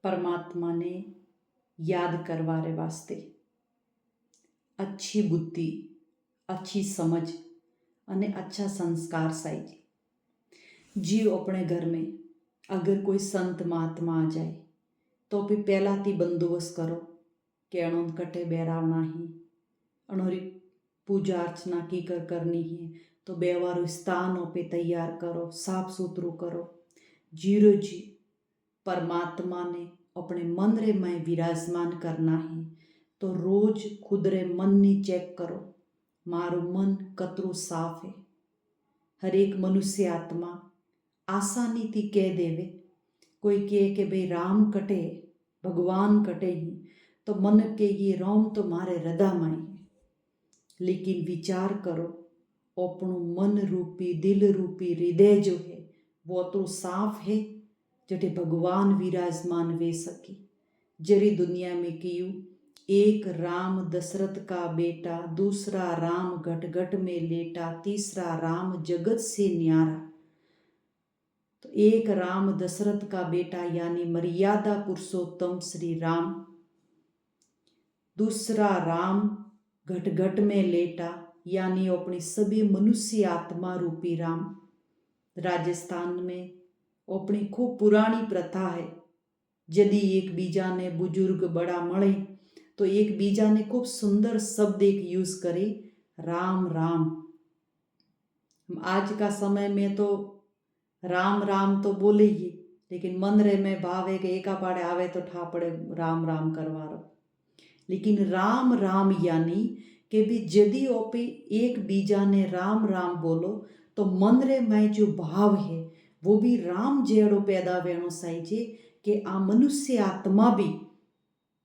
परमात्मा ने याद करवारे वास्ते अच्छी बुद्धि, अच्छी समझ अने अच्छा संस्कार साई जी अपने घर में अगर कोई संत महात्मा आ जाए तो भी पहला थी बंदोबस्त करो कि अणोन कटे बेरावना ही अणोरी पूजा अर्चना की करनी है तो बेवारू स्थान पे तैयार करो, साफ सुथरू करो। जीरो जी परमात्मा ने अपने मन रे में विराजमान करना है तो रोज खुद रे मन नी चेक करो, मारू मन कतरू साफ है। हर एक मनुष्य आत्मा आसानी थी कह देवे, कोई कहे कि भाई राम कटे भगवान कटे ही तो मन के ये राम तो मारे हृदय में है। लेकिन विचार करो अपनू मन रूपी दिल रूपी हृदय जो है वो तो साफ है जटे भगवान विराजमान वे सके। जरी दुनिया में क्यों एक राम दशरथ का बेटा, दूसरा राम घट घट में लेटा, तीसरा राम जगत से न्यारा। तो एक राम दशरथ का बेटा यानी मर्यादा पुरुषोत्तम श्री राम, दूसरा राम घट घट में लेटा यानी अपनी सभी मनुष्य आत्मा रूपी राम। राजस्थान में अपनी खूब पुरानी प्रथा है, यदि एक बीजा ने बुजुर्ग बड़ा मळे तो एक बीजा ने खूब सुंदर शब्द एक यूज करे, राम राम। आज का समय में तो राम राम तो बोले ही, लेकिन मन रे में भाव है कि एका पाड़े आवे तो ठा पड़े राम राम करवारो। लेकिन राम राम यानी कि भी यदि ओपे एक बीजा ने राम राम बोलो तो मन रे में जो भाव है वो भी राम जेड़ो पैदा वेणो चाहिए कि आ मनुष्य आत्मा भी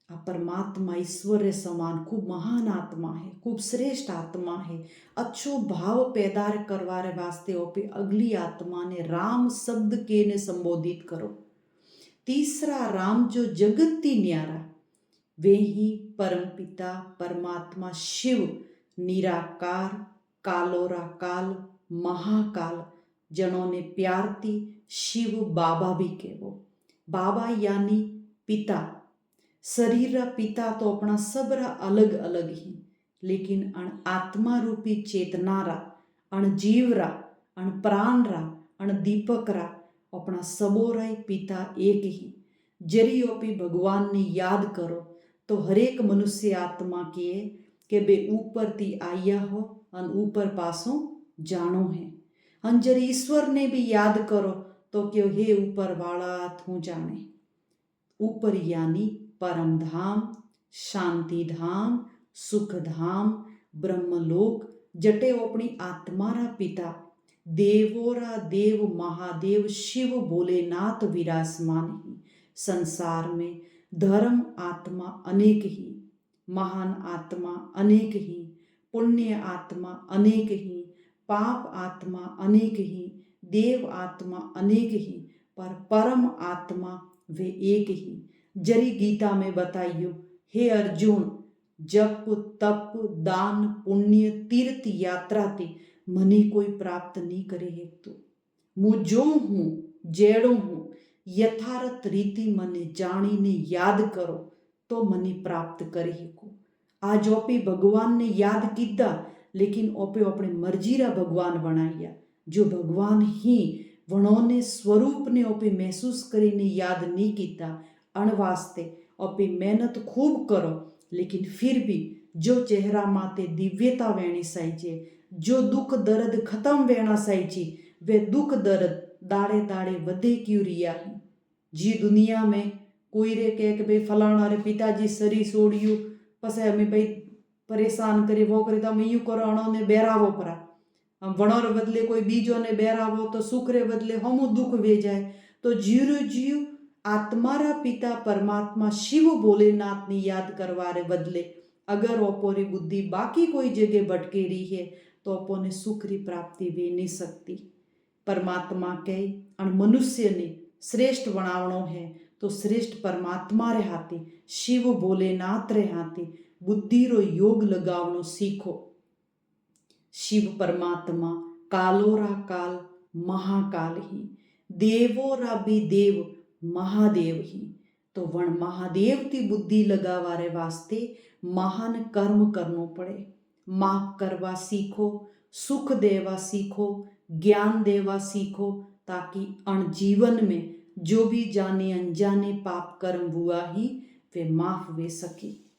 आ परमात्मा ईश्वर समान खूब महान आत्मा है, खूब श्रेष्ठ आत्मा है। अच्छो भाव पैदा करवारे वास्ते ओपे अगली आत्मा ने राम शब्द के ने संबोधित करो। तीसरा राम जो जगती न्यारा वे ही परम पिता परमात्मा शिव निराकार कालोरा काल महाकाल जनों ने प्यारती शिव बाबा भी कहो। बाबा यानी पिता, शरीर रा पिता तो अपना सबरा अलग अलग ही, लेकिन अण आत्मा रूपी चेतना रा, अण जीव रा, अण प्राण रा, अण दीपक रा अपना सबोरा पिता एक ही। जरी ओपी भगवान ने याद करो तो हरेक मनुष्य आत्मा कहे कि बे ऊपर थी आया हो अन ऊपर पासों जानो है। अंजर ईश्वर ने भी याद करो तो क्यों हे ऊपर वाला तू जाने। ऊपर यानी परम धाम, शांति धाम, सुख धाम, ब्रह्मलोक जटे अपनी आत्मा रा पिता देवोरा देव महादेव शिव भोलेनाथ विराजमान ही। संसार में धर्म आत्मा अनेक ही, महान आत्मा अनेक ही, पुण्य आत्मा अनेक ही, पाप आत्मा अनेक ही, देव आत्मा अनेक ही, पर परम आत्मा वे एक ही। जरी गीता में बताइयो, हे अर्जुन जप तप दान पुण्य तीर्थ यात्रा ते मने कोई प्राप्त नहीं करे है। तो मु जो हूँ जेड़ो हूँ यथार्थ रीति मने जानी ने याद करो तो मने प्राप्त करे को। आज ओपे भगवान ने याद कीधा लेकिन ओपे अपने मर्जी रा भगवान बनाया, जो भगवान ही वणोने स्वरूप ने ओपे महसूस करीने याद नहीं कीता। अण वास्ते ओपे मेहनत खूब करो लेकिन फिर भी जो चेहरा माते दिव्यता वेणी चाहिए, जो दुख दर्द खत्म वेणा चाहिए, वे दुख दर्द दाड़े दाड़े वधे क्यों रिया है। जी दुनिया में कोई रे कह के भाई फलाना रे पिताजी सरी सोड़ियो पसे हमें भाई परेशान करे वो करे तो हम यूँ करो अणो ने बेरावो परा। हम वणोर बदले कोई बीजो ने बेरावो तो सुख रे बदले हमू दुख वे जाए। तो जीरो जीव आत्मारा पिता परमात्मा शिव भोलेनाथ ने याद करवारे बदले अगर ओपोरी बुद्धि बाकी कोई जगह भटके रही है तो ओपोने सुख री प्राप्ति वे नहीं सकती। परमात्मा कहे अण मनुष्य ने श्रेष्ठ बनावणो है तो श्रेष्ठ परमात्मा रे हाथे शिव भोलेनाथ रे हाथे बुद्धि रो योग लगावणो सीखो। शिव परमात्मा कालोरा काल महाकाल ही, देवोरा भी देव महादेव ही, तो वण महादेव की बुद्धि लगावारे वास्ते महान कर्म करनो पड़े। माफ करवा सीखो, सुख देवा सीखो, ज्ञान देवा सीखो, ताकि अण जीवन में जो भी जाने अनजाने पाप कर्म हुआ ही वे माफ वे सके।